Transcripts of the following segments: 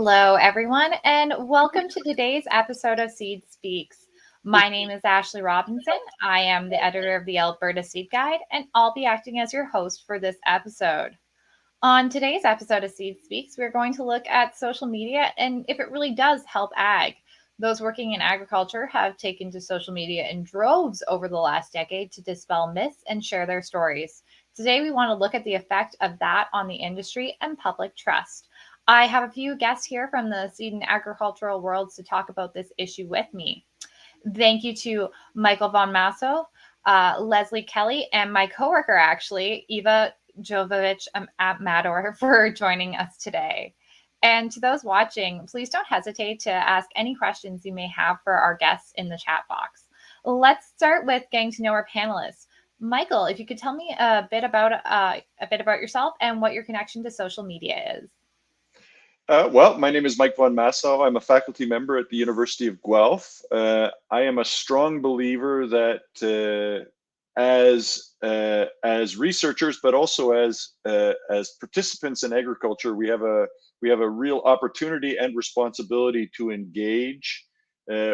Hello, everyone, and welcome to today's episode of Seed Speaks. My name is Ashley Robinson. I am the editor of the Alberta Seed Guide, and I'll be acting as your host for this episode. On today's episode of Seed Speaks, we're going to look at social media and if it really does help ag. Those working in agriculture have taken to social media in droves over the last decade to dispel myths and share their stories. Today, we want to look at the effect of that on the industry and public trust. I have a few guests here from the seed and agricultural worlds to talk about this issue with me. Thank you to Michael Von Masso, Leslie Kelly, and my coworker, actually, Eva Jovovich at Mador, for joining us today. And to those watching, please don't hesitate to ask any questions you may have for our guests in the chat box. Let's start with getting to know our panelists. Michael, if you could tell me a bit about yourself and what your connection to social media is. Well, my name is Mike Von Massow. I'm a faculty member at the University of Guelph. I am a strong believer that as researchers, but also as participants in agriculture, we have a real opportunity and responsibility to engage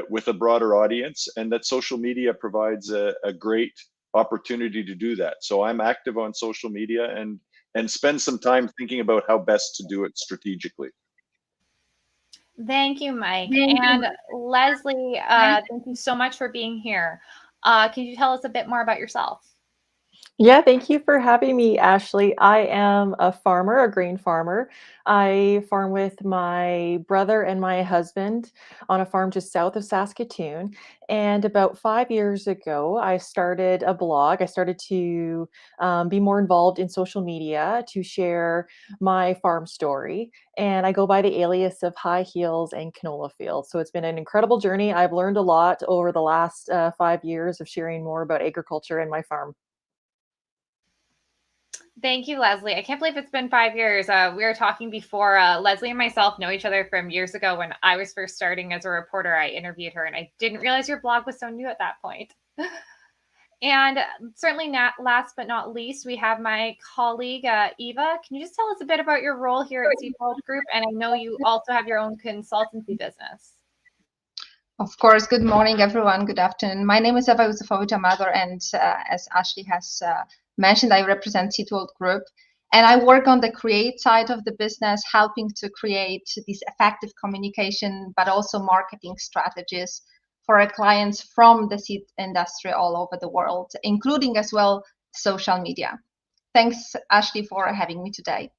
with a broader audience, and that social media provides a great opportunity to do that. So I'm active on social media and spend some time thinking about how best to do it strategically. Thank you, Mike. And Leslie, thank you so much for being here. Can you tell us a bit more about yourself? Yeah, thank you for having me, Ashley. I am a farmer, a grain farmer. I farm with my brother and my husband on a farm just south of Saskatoon. And about 5 years ago, I started a blog. I started to be more involved in social media to share my farm story. And I go by the alias of High Heels and Canola Fields. So it's been an incredible journey. I've learned a lot over the last 5 years of sharing more about agriculture and my farm. Thank you, Leslie. I can't believe it's been 5 years. We were talking before. Leslie and myself know each other from years ago when I was first starting as a reporter. I interviewed her, and I didn't realize your blog was so new at that point. And certainly not last but not least, we have my colleague, Eva. Can you just tell us a bit about your role here at Seed World Group? And I know you also have your own consultancy business. Of course. Good morning, everyone. Good afternoon. My name is Eva Yusufovich Amador, and as Ashley has mentioned, I represent Seed World Group, and I work on the create side of the business, helping to create these effective communication, but also marketing strategies for our clients from the seed industry all over the world, including as well social media. Thanks, Ashley, for having me today.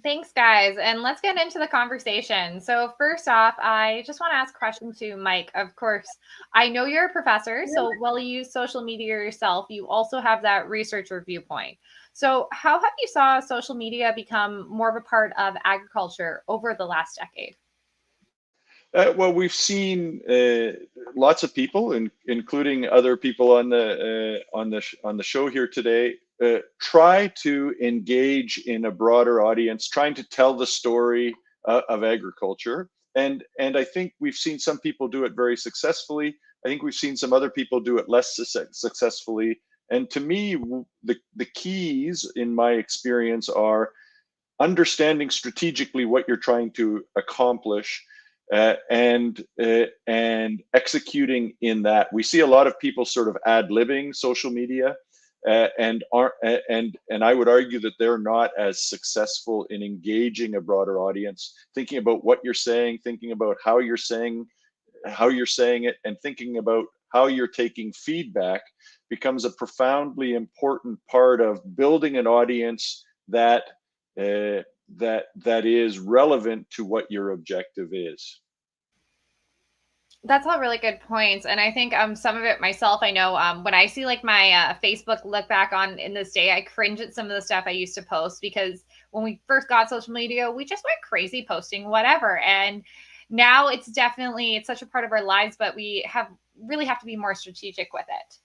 Thanks, guys. And let's get into the conversation. So first off, I just want to ask a question to Mike. Of course, I know you're a professor, so while you use social media yourself, you also have that researcher viewpoint. So how have you saw social media become more of a part of agriculture over the last decade? Well, we've seen lots of people, including other people on the show here today, try to engage in a broader audience, trying to tell the story of agriculture. And I think we've seen some people do it very successfully. I think we've seen some other people do it less successfully. And to me, the keys in my experience are understanding strategically what you're trying to accomplish. And executing in that. We see a lot of people sort of ad-libbing social media, and I would argue that they're not as successful in engaging a broader audience, thinking about what you're saying, thinking about how you're saying it, and thinking about how you're taking feedback becomes a profoundly important part of building an audience that is relevant to what your objective is. That's all really good points. And I think some of it myself, I know when I see like my Facebook look back on in this day, I cringe at some of the stuff I used to post, because when we first got social media, we just went crazy posting whatever. And now it's such a part of our lives, but we really have to be more strategic with it.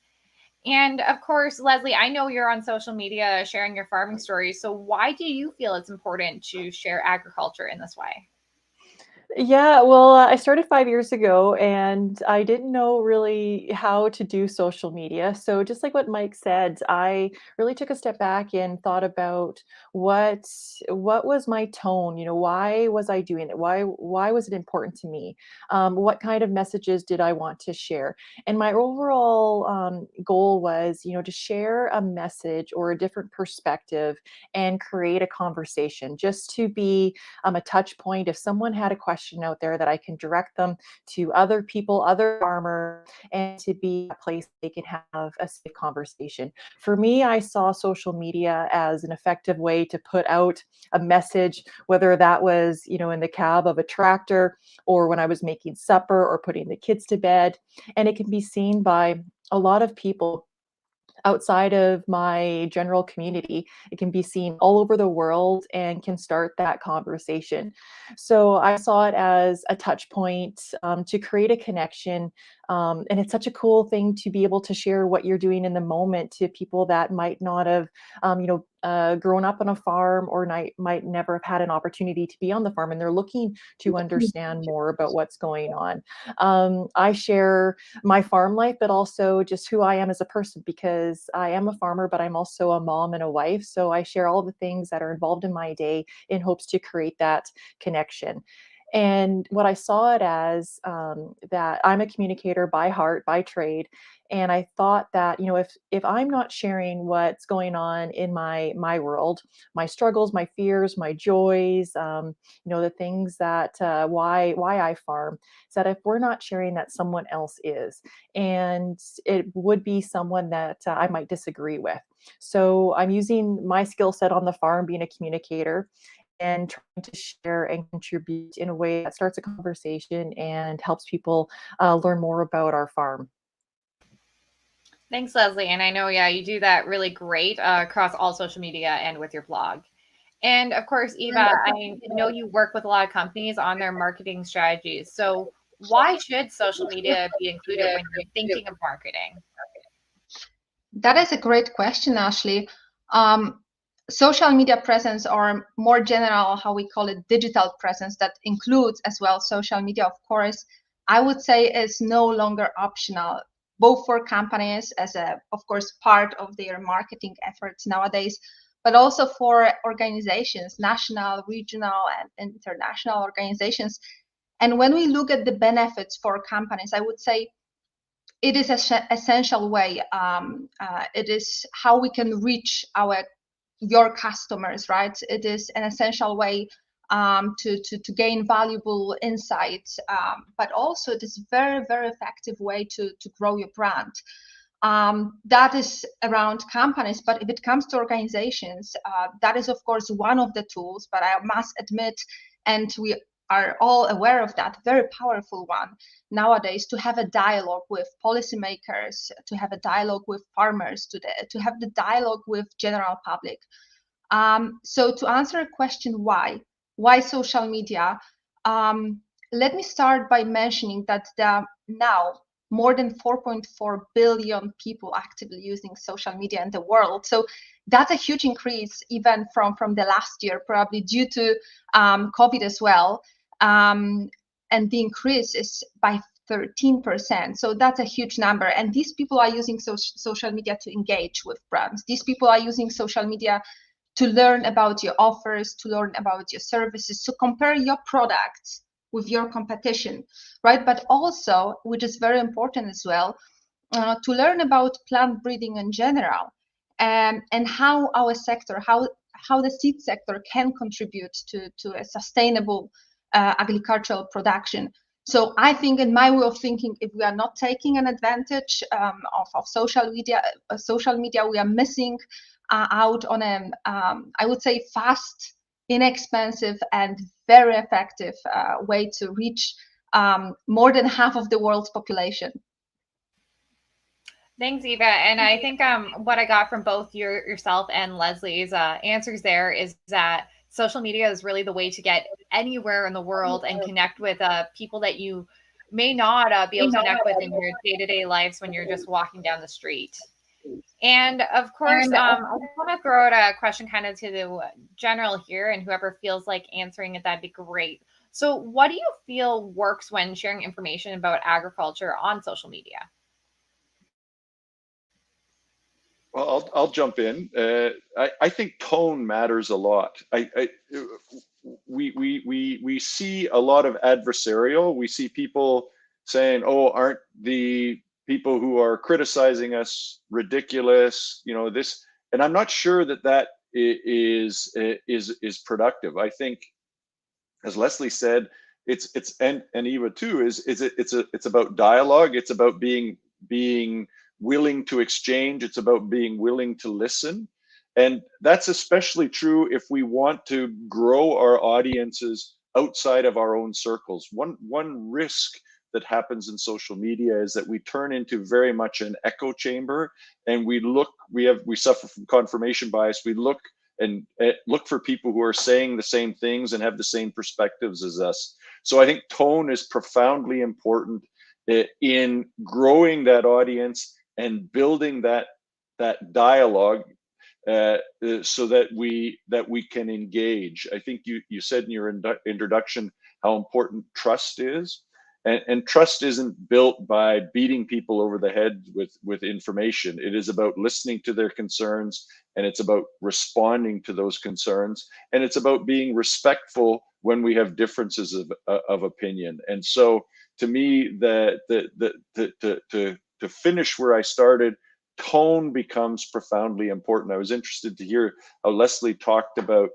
And of course, Leslie, I know you're on social media sharing your farming stories. So why do you feel it's important to share agriculture in this way? Yeah, well, I started 5 years ago, and I didn't know really how to do social media. So just like what Mike said, I really took a step back and thought about what what was my tone? Why was I doing it? Why was it important to me? What kind of messages did I want to share? And my overall goal was, to share a message or a different perspective and create a conversation, just to be a touch point. If someone had a question out there, that I can direct them to other people, other farmers, and to be a place they can have a safe conversation. For me, I saw social media as an effective way to put out a message, whether that was, in the cab of a tractor, or when I was making supper or putting the kids to bed. And it can be seen by a lot of people outside of my general community. It can be seen all over the world and can start that conversation. So I saw it as a touch point, to create a connection. And it's such a cool thing to be able to share what you're doing in the moment to people that might not have, grown up on a farm, or might never have had an opportunity to be on the farm, and they're looking to understand more about what's going on. I share my farm life, but also just who I am as a person, because I am a farmer, but I'm also a mom and a wife. So I share all the things that are involved in my day in hopes to create that connection. And what I saw it as, that I'm a communicator by heart, by trade. And I thought that, if I'm not sharing what's going on in my world, my struggles, my fears, my joys, the things that, why I farm, is that if we're not sharing, that someone else is, and it would be someone that, I might disagree with. So I'm using my skill set on the farm, being a communicator, and trying to share and contribute in a way that starts a conversation and helps people learn more about our farm. Thanks, Leslie. And I know, yeah, you do that really great across all social media and with your blog. And of course, Eva, I know you work with a lot of companies on their marketing strategies. So why should social media be included when you're thinking of marketing? That is a great question, Ashley. Um, Social media presence, or more general, how we call it, digital presence, that includes as well social media, of course, I would say is no longer optional, both for companies as a, of course, part of their marketing efforts nowadays, but also for organizations, national, regional, and international organizations. And when we look at the benefits for companies, I would say it is an essential way. It is how we can reach your customers, right? It is an essential way to gain valuable insights, but also it is very, very effective way to grow your brand. That is around companies, but if it comes to organizations, that is of course one of the tools, but I must admit, and we are all aware of that, very powerful one nowadays, to have a dialogue with policymakers, to have a dialogue with farmers, to have the dialogue with general public. So to answer a question, why social media? Let me start by mentioning that there are now more than 4.4 billion people actively using social media in the world. So that's a huge increase even from the last year, probably due to COVID as well. And the increase is by 13%. So that's a huge number. And these people are using social media to engage with brands. These people are using social media to learn about your offers, to learn about your services, to compare your products with your competition, right? But also, which is very important as well, to learn about plant breeding in general, and how our sector, how the seed sector can contribute to a sustainable agricultural production. So I think, in my way of thinking, if we are not taking an advantage of social media, we are missing out on a, I would say, fast, inexpensive, and very effective way to reach more than half of the world's population. Thanks, Eva. And I think what I got from both yourself and Leslie's answers there is that social media is really the way to get anywhere in the world and connect with people that you may not be able to connect with in your day-to-day lives when you're just walking down the street. And of course, I just want to throw out a question kind of to the general here, and whoever feels like answering it, that'd be great. So what do you feel works when sharing information about agriculture on social media? Well, I'll jump in. I think tone matters a lot. We see a lot of adversarial. We see people saying, "Oh, aren't the people who are criticizing us ridiculous?" You know this, and I'm not sure that is productive. I think, as Leslie said, it's and Eva too it's about dialogue. It's about being willing to exchange. It's about being willing to listen, and that's especially true if we want to grow our audiences outside of our own circles. One risk that happens in social media is that we turn into very much an echo chamber, and we suffer from confirmation bias. We look for people who are saying the same things and have the same perspectives as us. So I think tone is profoundly important in growing that audience and building that dialogue so that we can engage. I think you said in your introduction how important trust is. And trust isn't built by beating people over the head with information. It is about listening to their concerns, and it's about responding to those concerns, and it's about being respectful when we have differences of opinion. And so, to me, to finish where I started, tone becomes profoundly important. I was interested to hear how Leslie talked about,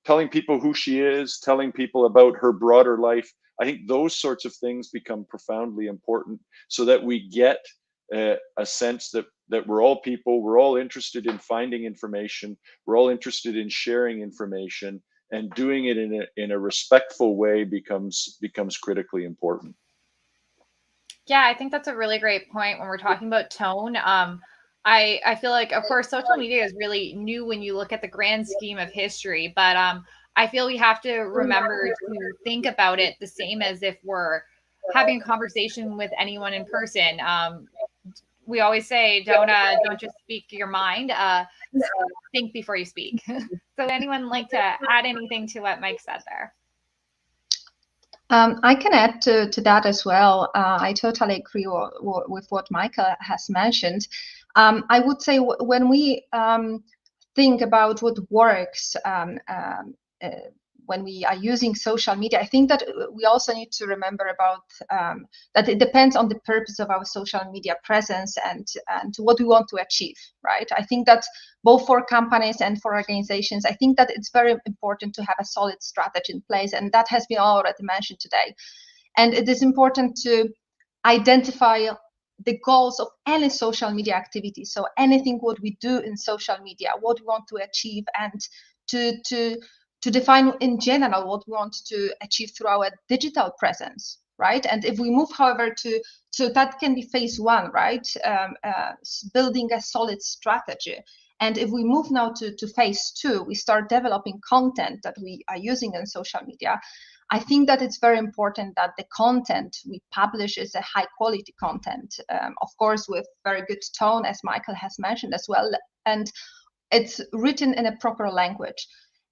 telling people who she is, telling people about her broader life. I think those sorts of things become profoundly important so that we get a sense that we're all people, we're all interested in finding information, we're all interested in sharing information, and doing it in a respectful way becomes critically important. Yeah, I think that's a really great point when we're talking about tone. I feel like, of course, social media is really new when you look at the grand scheme of history, but I feel we have to remember to think about it the same as if we're having a conversation with anyone in person. We always say, don't just speak your mind. Think before you speak. So, anyone like to add anything to what Mike said there? I can add to that as well. I totally agree with what Michael has mentioned. I would say when we think about what works when we are using social media, I think that we also need to remember about that it depends on the purpose of our social media presence and what we want to achieve, right? I think that both for companies and for organizations, I think that it's very important to have a solid strategy in place, and that has been already mentioned today. And it is important to identify the goals of any social media activity. So anything what we do in social media, what we want to achieve, and to define in general what we want to achieve through our digital presence, right? And if we move, however, so that can be phase one, right? Building a solid strategy. And if we move now to phase two, we start developing content that we are using in social media. I think that it's very important that the content we publish is a high quality content, of course, with very good tone, as Michael has mentioned as well. And it's written in a proper language.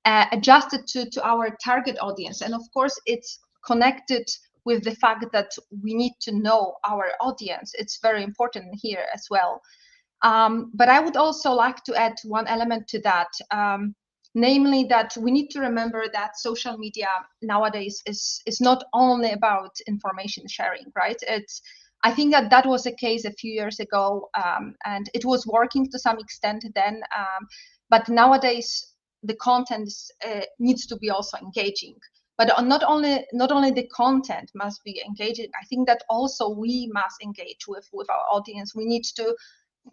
Adjusted to our target audience. And of course, it's connected with the fact that we need to know our audience. It's very important here as well. But I would also like to add one element to that, namely that we need to remember that social media nowadays is not only about information sharing, right? I think that was the case a few years ago, and it was working to some extent then. But nowadays, the content needs to be also engaging, but not only the content must be engaging. I think that also we must engage with our audience. We need to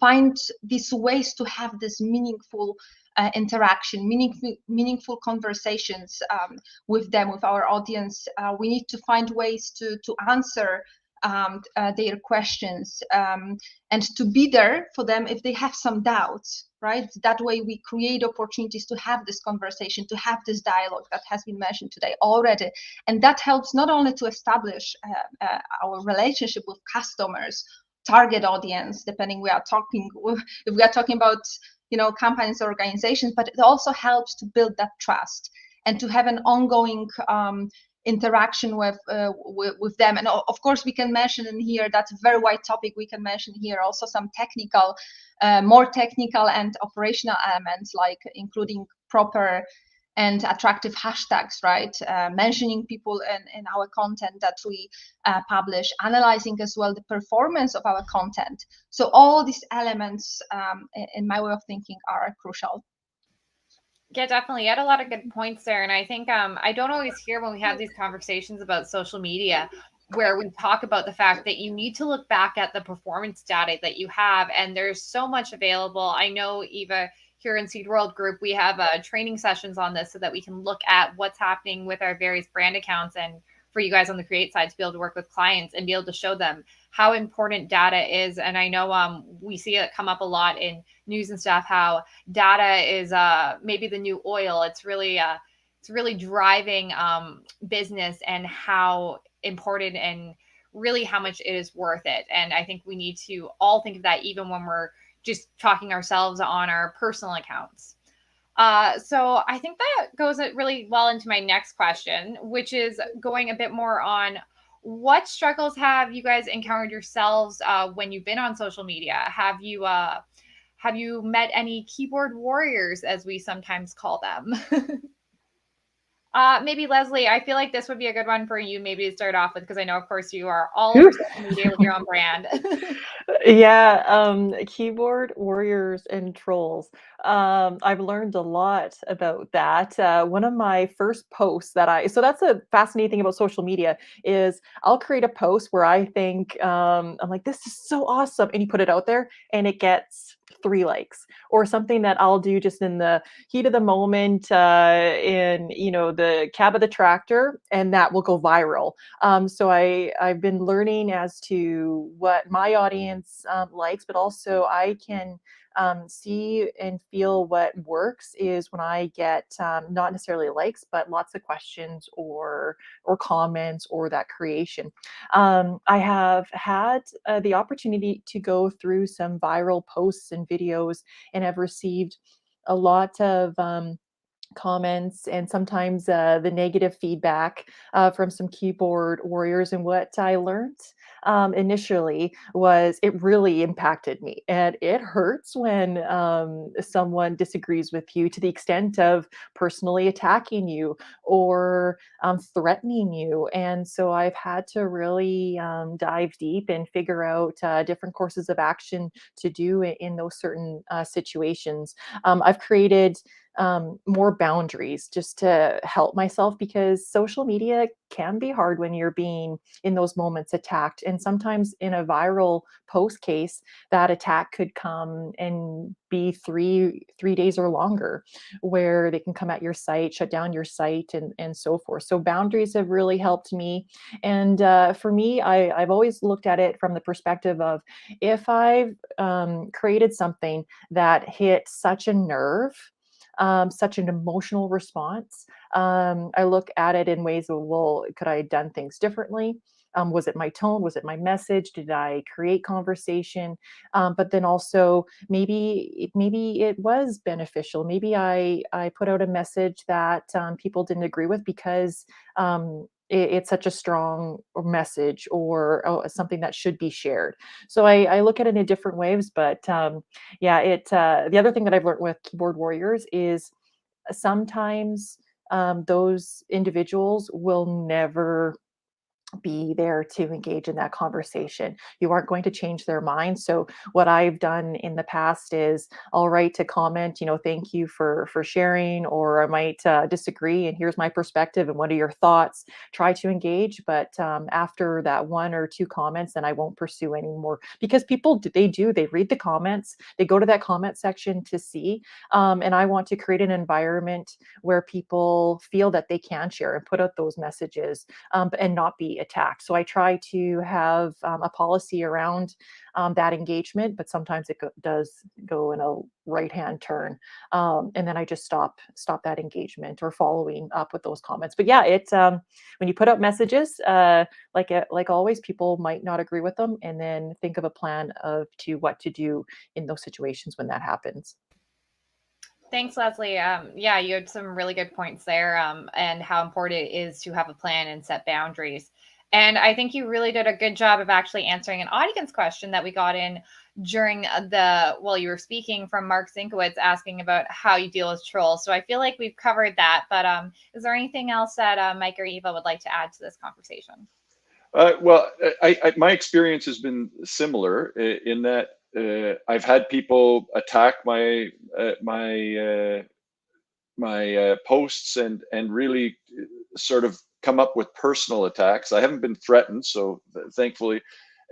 find these ways to have this meaningful interaction, meaningful conversations with them, with our audience. We need to find ways to answer their questions and to be there for them if they have some doubts, right? That way we create opportunities to have this conversation, to have this dialogue that has been mentioned today already. And that helps not only to establish our relationship with customers, target audience, depending if we are talking about companies or organizations, but it also helps to build that trust and to have an ongoing interaction with them. And of course, we can mention in here, that's a very wide topic. We can mention here also some technical, more technical and operational elements, like including proper and attractive hashtags, right? Mentioning people in our content that we publish, analyzing as well the performance of our content. So all these elements, in my way of thinking, are crucial. Yeah, definitely. You had a lot of good points there. And I think I don't always hear when we have these conversations about social media where we talk about the fact that you need to look back at the performance data that you have. And there's so much available. I know, Eva, here in Seed World Group, we have training sessions on this so that we can look at what's happening with our various brand accounts, and for you guys on the Create side to be able to work with clients and be able to show them how important data is. And I know we see it come up a lot in news and stuff, how data is maybe the new oil. It's really driving business, and how important and really how much it is worth it. And I think we need to all think of that, even when we're just talking ourselves on our personal accounts. So I think that goes really well into my next question, which is going a bit more on what struggles have you guys encountered yourselves when you've been on social media? Have you met any keyboard warriors, as we sometimes call them? Maybe Leslie, I feel like this would be a good one for you maybe to start off with, because I know, of course, you are all over social media with your own brand. Yeah, keyboard warriors and trolls. I've learned a lot about that. One of my first posts so that's a fascinating thing about social media is I'll create a post where I think, I'm like, this is so awesome. And you put it out there and it gets 3 likes, or something that I'll do just in the heat of the moment, in, the cab of the tractor, and that will go viral. So I've been learning as to what my audience likes, but also I can see and feel what works is when I get not necessarily likes, but lots of questions or comments or that creation. I have had the opportunity to go through some viral posts and videos, and have received a lot of comments, and sometimes the negative feedback from some keyboard warriors. And what I learned initially was it really impacted me, and it hurts when someone disagrees with you to the extent of personally attacking you or threatening you. And so I've had to really dive deep and figure out different courses of action to do in those certain situations. I've created more boundaries just to help myself, because social media can be hard when you're being in those moments attacked. And sometimes in a viral post case, that attack could come and be three days or longer, where they can come at your site, shut down your site, and so forth. So boundaries have really helped me. And for me, I've always looked at it from the perspective of, if I've created something that hit such a nerve, such an emotional response, I look at it in ways of, well, could I have done things differently? Was it my tone? Was it my message? Did I create conversation? But then also maybe it was beneficial. Maybe I put out a message that people didn't agree with, because it's such a strong message, or something that should be shared. So I look at it in different ways. But yeah, the other thing that I've learned with keyboard warriors is sometimes those individuals will never be there to engage in that conversation. You aren't going to change their mind. So what I've done in the past is I'll write to comment, thank you for sharing, or I might disagree, and here's my perspective, and what are your thoughts? Try to engage, but after that 1 or 2 comments, then I won't pursue anymore, because people they read the comments, they go to that comment section to see, and I want to create an environment where people feel that they can share and put out those messages, and not be attacked. So I try to have a policy around that engagement, but sometimes it does go in a right-hand turn, and then I just stop that engagement or following up with those comments. But yeah, it's when you put out messages, like always, people might not agree with them, and then think of a plan to what to do in those situations when that happens. Thanks, Leslie. Yeah, you had some really good points there, and how important it is to have a plan and set boundaries. And I think you really did a good job of actually answering an audience question that we got in during while you were speaking, from Mark Zinkowitz, asking about how you deal with trolls. So I feel like we've covered that. But is there anything else that Mike or Eva would like to add to this conversation? Well, my experience has been similar in that I've had people attack my posts and really sort of come up with personal attacks. I haven't been threatened, so thankfully.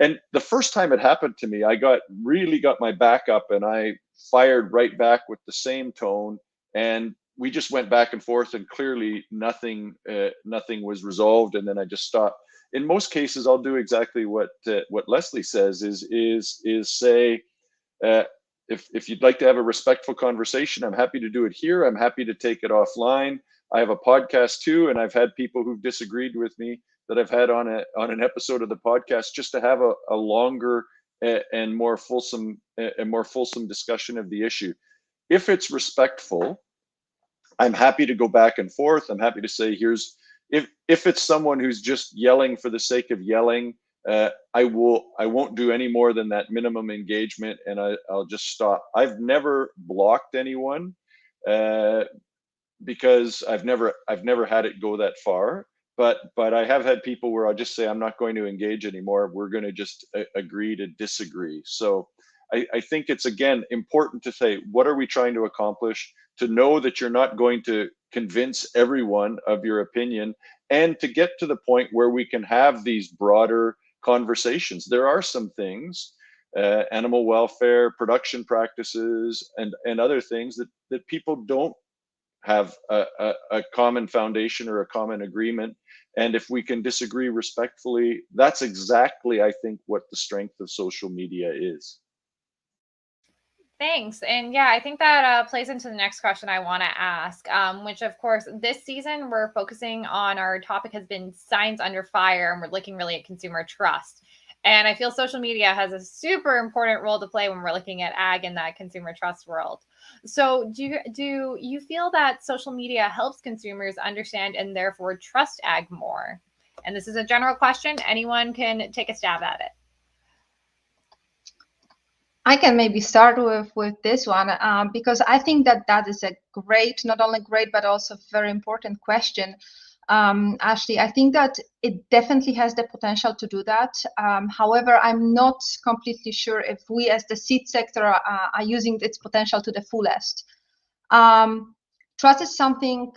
And the first time it happened to me, I really got my back up, and I fired right back with the same tone, and we just went back and forth, and clearly nothing was resolved, and then I just stopped. In most cases, I'll do exactly what Leslie says, is say, uh, if you'd like to have a respectful conversation, I'm happy to do it here. I'm happy to take it offline. I have a podcast too, and I've had people who've disagreed with me that I've had on an episode of the podcast, just to have a longer and more fulsome discussion of the issue. If it's respectful, I'm happy to go back and forth. I'm happy to say, if it's someone who's just yelling for the sake of yelling, I won't do any more than that minimum engagement, and I'll just stop. I've never blocked anyone because I've never had it go that far. But I have had people where I'll just say, I'm not going to engage anymore. We're going to just agree to disagree. So I think it's, again, important to say, what are we trying to accomplish? To know that you're not going to convince everyone of your opinion, and to get to the point where we can have these broader conversations. There are some things, animal welfare, production practices, and other things that people don't have a common foundation or a common agreement. And if we can disagree respectfully, that's exactly, I think, what the strength of social media is. Thanks. And yeah, I think that plays into the next question I want to ask, which, of course, this season we're focusing on, our topic has been science under fire, and we're looking really at consumer trust. And I feel social media has a super important role to play when we're looking at ag in that consumer trust world. So do you feel that social media helps consumers understand and therefore trust ag more? And this is a general question. Anyone can take a stab at it. I can maybe start with this one, because I think that is a great, not only great, but also very important question. Ashley, I think that it definitely has the potential to do that. However, I'm not completely sure if we as the seed sector are using its potential to the fullest. Trust is something,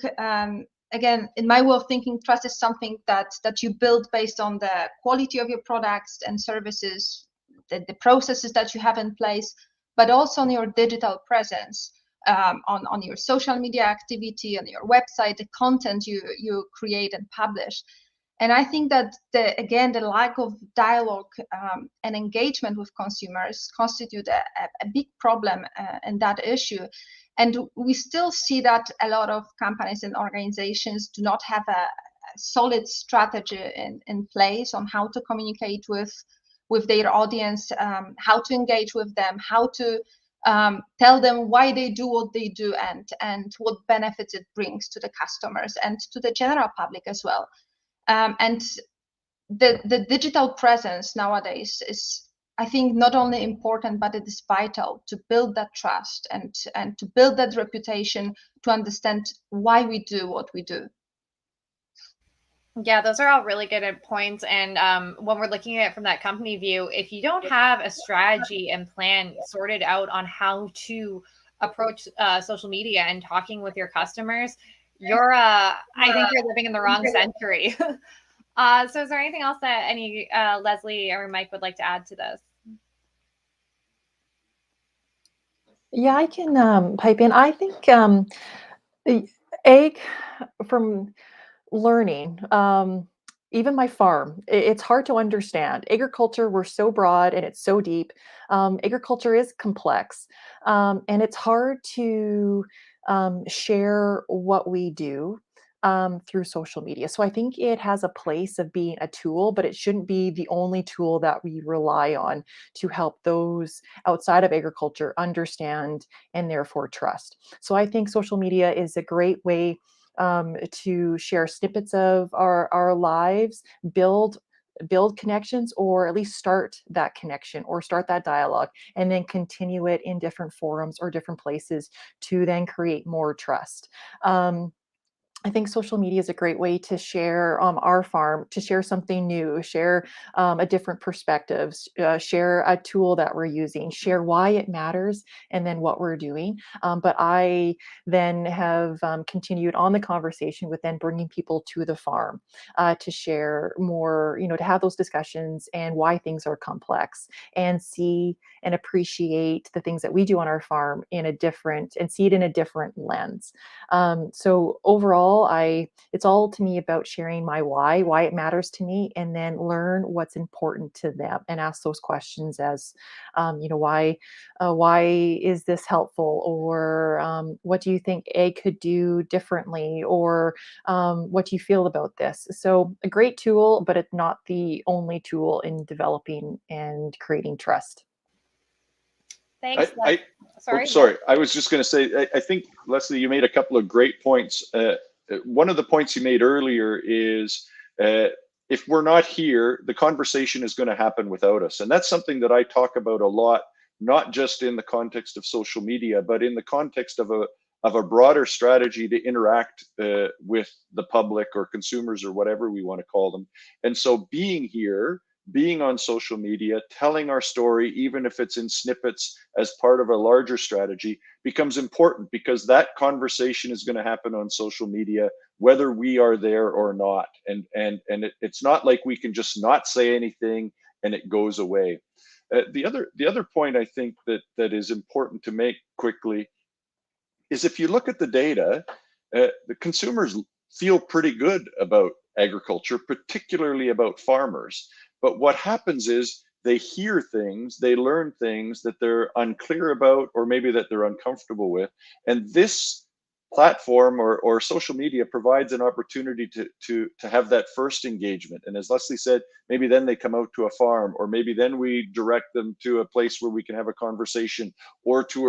again, in my way of thinking, trust is something that you build based on the quality of your products and services, the processes that you have in place, but also on your digital presence, on your social media activity, on your website, the content you create and publish. And I think that the lack of dialogue and engagement with consumers constitute a big problem in that issue. And we still see that a lot of companies and organizations do not have a solid strategy in place on how to communicate with their audience, how to engage with them, how to tell them why they do what they do, and what benefits it brings to the customers and to the general public as well. And the digital presence nowadays is, I think, not only important, but it is vital to build that trust and to build that reputation, to understand why we do what we do. Yeah, those are all really good points. And when we're looking at it from that company view, if you don't have a strategy and plan sorted out on how to approach social media and talking with your customers, I think you're living in the wrong century. So is there anything else that Leslie or Mike would like to add to this? Yeah, I can pipe in. I think the egg, from learning, even my farm, it's hard to understand. Agriculture, we're so broad and it's so deep. Agriculture is complex, and it's hard to share what we do. through social media. So I think it has a place of being a tool, but it shouldn't be the only tool that we rely on to help those outside of agriculture understand and therefore trust. So I think social media is a great way to share snippets of our lives, build connections, or at least start that connection or start that dialogue, and then continue it in different forums or different places to then create more trust. I think social media is a great way to share our farm, to share something new, share a different perspectives, share a tool that we're using, share why it matters, and then what we're doing. But I then have continued on the conversation with then bringing people to the farm to share more, to have those discussions and why things are complex, and see and appreciate the things that we do on our farm in a different, and see it in a different lens. So overall, it's all to me about sharing my why it matters to me, and then learn what's important to them and ask those questions as, why is this helpful? Or what do you think A could do differently? Or what do you feel about this? So a great tool, but it's not the only tool in developing and creating trust. Thanks. Sorry. Sorry. I was just going to say, I think, Leslie, you made a couple of great points. One of the points you made earlier is if we're not here, the conversation is going to happen without us. And that's something that I talk about a lot, not just in the context of social media, but in the context of a broader strategy to interact with the public or consumers or whatever we want to call them. And so being here, being on social media, telling our story, even if it's in snippets as part of a larger strategy, becomes important, because that conversation is going to happen on social media, whether we are there or not. And it's not like we can just not say anything and it goes away. The other point I think that is important to make quickly is, if you look at the data, the consumers feel pretty good about agriculture, particularly about farmers. But what happens is they hear things, they learn things that they're unclear about, or maybe that they're uncomfortable with. And this platform or social media provides an opportunity to have that first engagement. And as Leslie said, maybe then they come out to a farm, or maybe then we direct them to a place where we can have a conversation, or to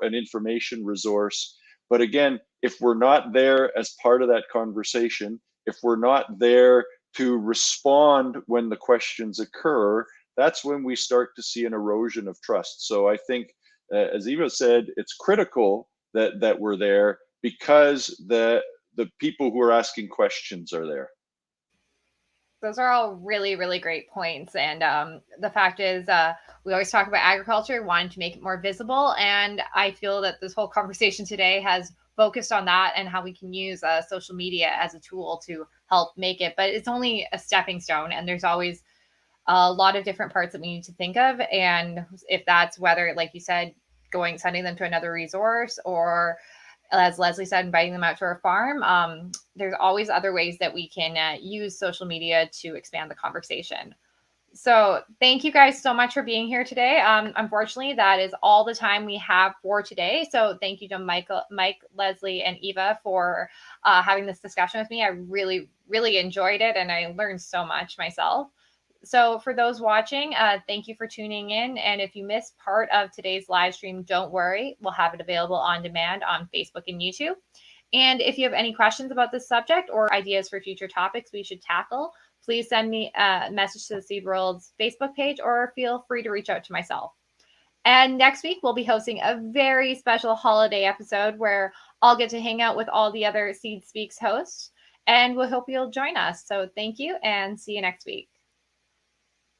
an information resource. But again, if we're not there as part of that conversation, if we're not there to respond when the questions occur, that's when we start to see an erosion of trust. So I think, as Eva said, it's critical that we're there, because the people who are asking questions are there. Those are all really, really great points. And the fact is, we always talk about agriculture, wanting to make it more visible. And I feel that this whole conversation today has focused on that, and how we can use social media as a tool to help make it. But it's only a stepping stone, and there's always a lot of different parts that we need to think of. And if that's whether, like you said, sending them to another resource, or as Leslie said, inviting them out to our farm, there's always other ways that we can use social media to expand the conversation. So thank you guys so much for being here today. Unfortunately, that is all the time we have for today. So thank you to Mike, Leslie, and Eva for having this discussion with me. I really, really enjoyed it, and I learned so much myself. So for those watching, thank you for tuning in. And if you missed part of today's live stream, don't worry. We'll have it available on demand on Facebook and YouTube. And if you have any questions about this subject, or ideas for future topics we should tackle, please send me a message to the Seed World's Facebook page, or feel free to reach out to myself. And next week, we'll be hosting a very special holiday episode where I'll get to hang out with all the other Seed Speaks hosts. And we hope you'll join us. So thank you, and see you next week.